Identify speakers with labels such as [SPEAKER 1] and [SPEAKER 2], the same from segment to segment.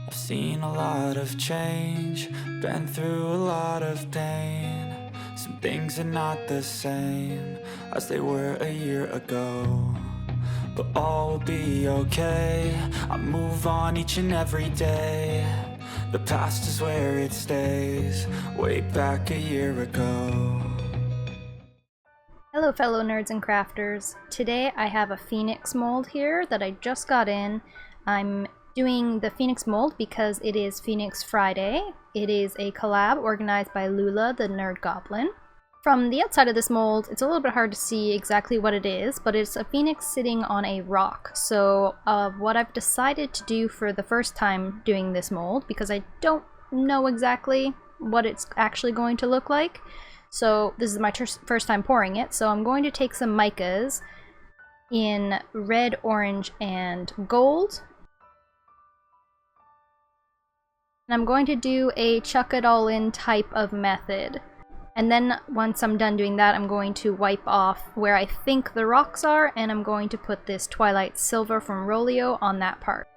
[SPEAKER 1] I've seen a lot of change, been through a lot of pain. Some things are not the same as they were a year ago, but all will be okay. I move on each and every day. The past is where it stays, way back a year ago.
[SPEAKER 2] Hello fellow nerds and crafters. Today I have a phoenix mold here that I just got in. I'm doing the phoenix mold because it is Phoenix Friday. It is a collab organized by Lula the Nerd Goblin. From the outside of this mold, it's a little bit hard to see exactly what it is, but it's a phoenix sitting on a rock. So what I've decided to do for the first time doing this mold, because I don't know exactly what it's actually going to look like, so this is my first time pouring it, so I'm going to take some micas in red, orange, and gold. And I'm going to do a chuck it all in type of method. And then once I'm done doing that, I'm going to wipe off where I think the rocks are, and I'm going to put this Twilight Silver from Rolio on that part.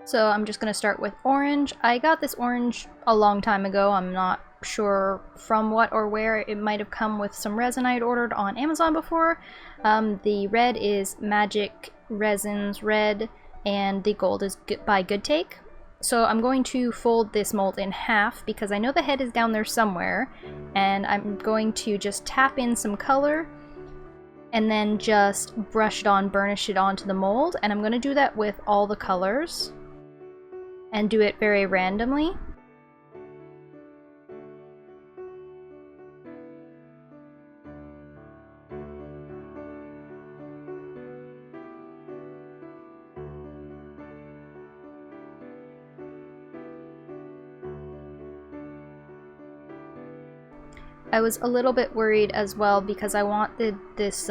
[SPEAKER 2] So I'm just going to start with orange. I got this orange a long time ago. I'm not sure from what or where. It might have come with some resin I had ordered on Amazon before. The red is Magic Resin's red, and the gold is by Good Take. So I'm going to fold this mold in half because I know the head is down there somewhere, and I'm going to just tap in some color and then just brush it on, burnish it onto the mold, and I'm going to do that with all the colors and do it very randomly. I was a little bit worried as well because I wanted this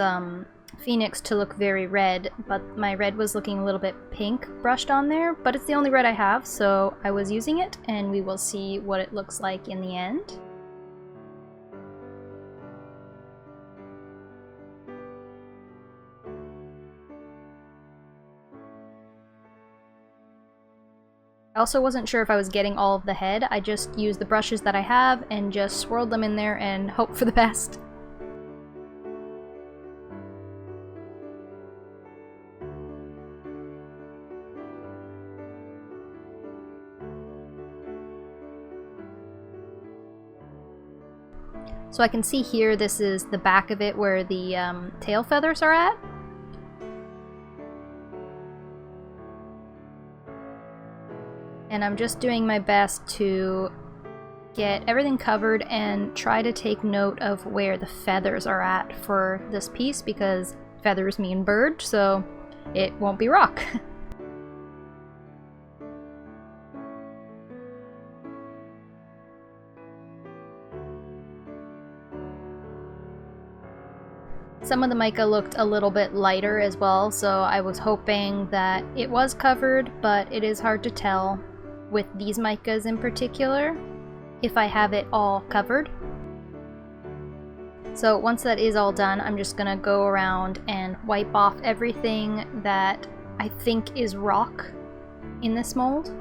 [SPEAKER 2] phoenix to look very red, but my red was looking a little bit pink brushed on there, but it's the only red I have, so I was using it, and we will see what it looks like in the end. I also wasn't sure if I was getting all of the head. I just used the brushes that I have and just swirled them in there and hoped for the best. So I can see here this is the back of it where the tail feathers are at. And I'm just doing my best to get everything covered and try to take note of where the feathers are at for this piece, because feathers mean bird, so it won't be rock. Some of the mica looked a little bit lighter as well, so I was hoping that it was covered, but it is hard to tell with these micas in particular if I have it all covered. So once that is all done, I'm just gonna go around and wipe off everything that I think is rock in this mold.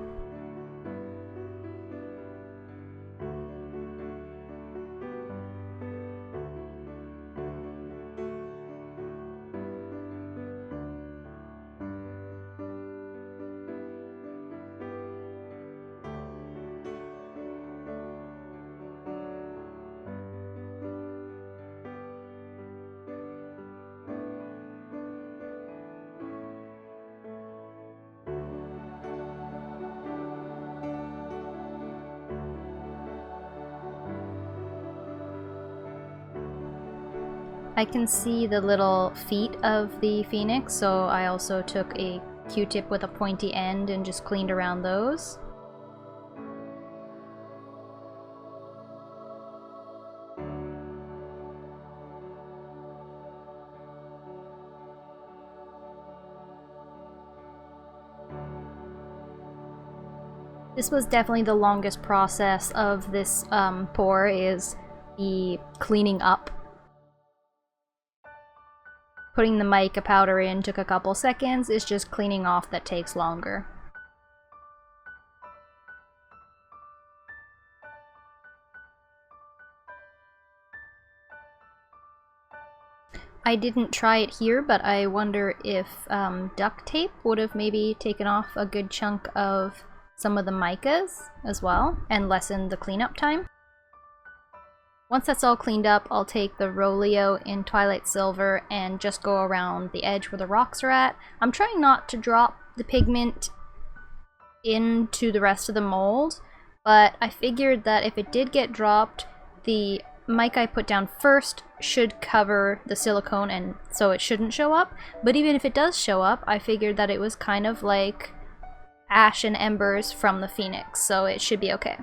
[SPEAKER 2] I can see the little feet of the phoenix, so I also took a Q-tip with a pointy end and just cleaned around those. This was definitely the longest process of this pour, is the cleaning up. Putting the mica powder in took a couple seconds, it's just cleaning off that takes longer. I didn't try it here, but I wonder if duct tape would have maybe taken off a good chunk of some of the micas as well, and lessened the cleanup time. Once that's all cleaned up, I'll take the Rolio in Twilight Silver and just go around the edge where the rocks are at. I'm trying not to drop the pigment into the rest of the mold, but I figured that if it did get dropped, the mica I put down first should cover the silicone, and so it shouldn't show up. But even if it does show up, I figured that it was kind of like ash and embers from the Phoenix, so it should be okay.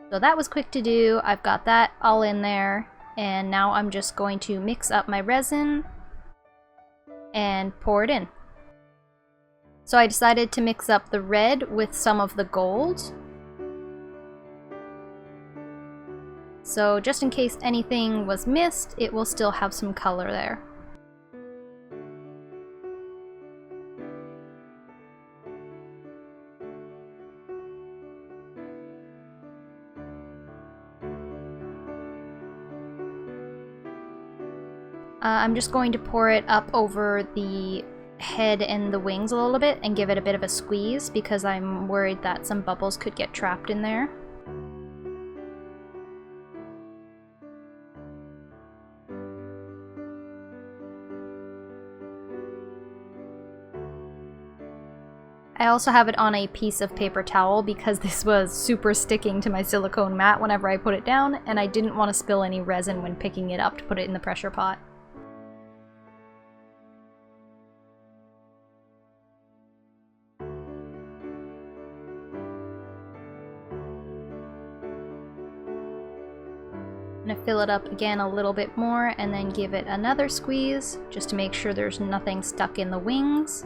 [SPEAKER 2] So that was quick to do. I've got that all in there, and now I'm just going to mix up my resin and pour it in. So I decided to mix up the red with some of the gold. So just in case anything was missed, it will still have some color there. I'm just going to pour it up over the head and the wings a little bit and give it a bit of a squeeze because I'm worried that some bubbles could get trapped in there. I also have it on a piece of paper towel because this was super sticking to my silicone mat whenever I put it down, and I didn't want to spill any resin when picking it up to put it in the pressure pot. I'm going to fill it up again a little bit more and then give it another squeeze just to make sure there's nothing stuck in the wings.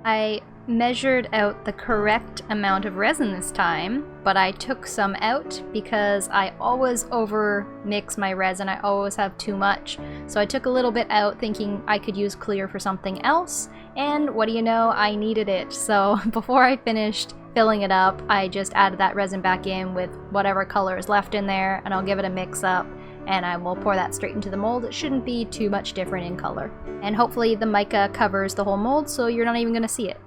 [SPEAKER 2] I measured out the correct amount of resin this time, but I took some out because I always over mix my resin. I always have too much. So I took a little bit out thinking I could use clear for something else, and what do you know, I needed it. So before I finished filling it up, I just added that resin back in with whatever color is left in there, and I'll give it a mix up, and I will pour that straight into the mold. It shouldn't be too much different in color. And hopefully the mica covers the whole mold so you're not even going to see it.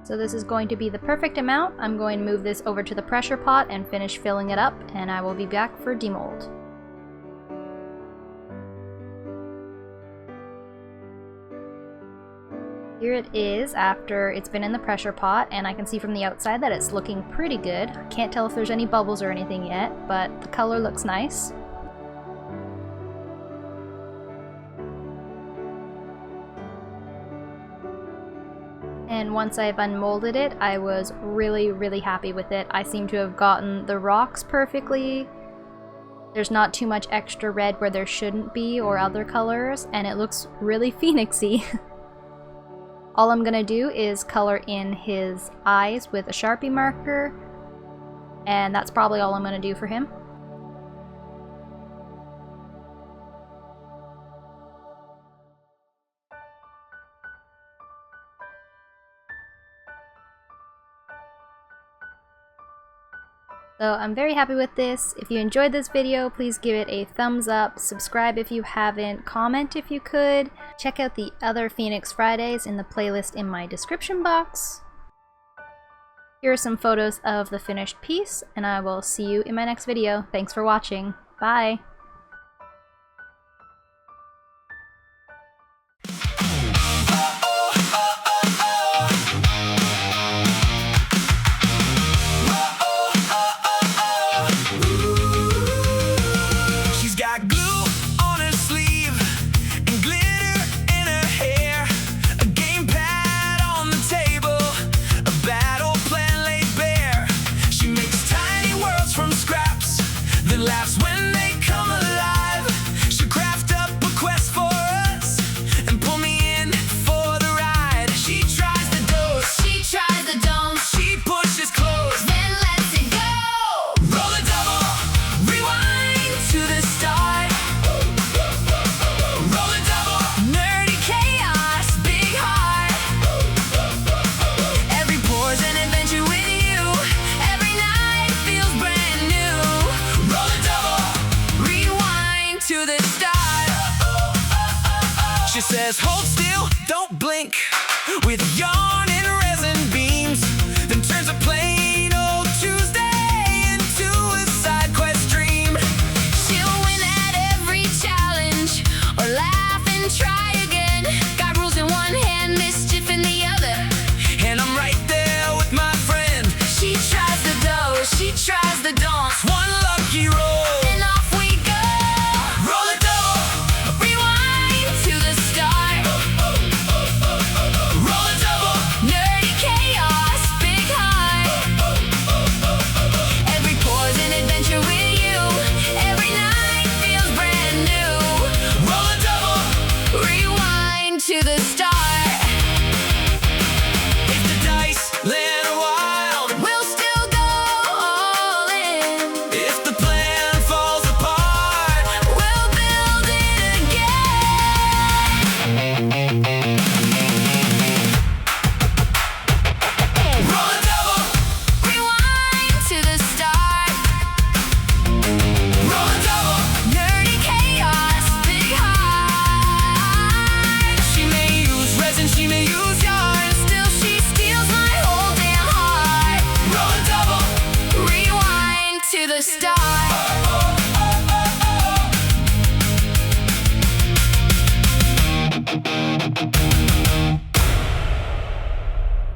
[SPEAKER 2] So this is going to be the perfect amount. I'm going to move this over to the pressure pot and finish filling it up, and I will be back for demold. Here it is after it's been in the pressure pot, and I can see from the outside that it's looking pretty good. I can't tell if there's any bubbles or anything yet, but the color looks nice. And once I've unmolded it, I was really happy with it. I seem to have gotten the rocks perfectly. There's not too much extra red where there shouldn't be, or other colors, and it looks really phoenixy. All I'm gonna do is color in his eyes with a Sharpie marker, and that's probably all I'm gonna do for him. So I'm very happy with this. If you enjoyed this video, please give it a thumbs up, subscribe if you haven't, comment if you could, check out the other Phoenix Fridays in the playlist in my description box. Here are some photos of the finished piece, and I will see you in my next video. Thanks for watching. Bye!
[SPEAKER 1] Laughs when they come alive. She'll craft up a quest for us and pull me in for the ride. She tries the doors,
[SPEAKER 3] She tries the dome,
[SPEAKER 1] she pushes close,
[SPEAKER 3] then lets it go.
[SPEAKER 1] roll a double, rewind to the start. Roll a double, nerdy chaos, big heart. Every pore's an adventure with you. Every night feels brand new. Roll a double, rewind to the start. She says, hold still, don't blink, with yarn and resin beams, then turns a plain old Tuesday into a side quest dream.
[SPEAKER 3] She'll win at every challenge, or laugh and try again. Got rules in one hand, mischief in the other.
[SPEAKER 1] And I'm right there with my friend.
[SPEAKER 3] She tries the dough, she tries the dance.
[SPEAKER 1] One lucky roll,
[SPEAKER 3] And off we go.
[SPEAKER 1] roll a double,
[SPEAKER 3] Rewind to the start.
[SPEAKER 1] roll a double,
[SPEAKER 3] Nerdy chaos, big heart. Every pore's an adventure with you. Every night feels brand new.
[SPEAKER 1] roll a double.
[SPEAKER 3] Rewind to the start.
[SPEAKER 1] If the dice land wild,
[SPEAKER 3] We'll still go all in.
[SPEAKER 1] if the plan falls apart,
[SPEAKER 3] We'll build it again.
[SPEAKER 1] roll a double,
[SPEAKER 3] Rewind to the start.
[SPEAKER 1] roll a double.
[SPEAKER 3] Nerdy chaos, big heart.
[SPEAKER 1] She may use resin, she may use yarn,
[SPEAKER 3] Still she steals my whole damn heart.
[SPEAKER 1] roll a double.
[SPEAKER 3] Rewind to the start.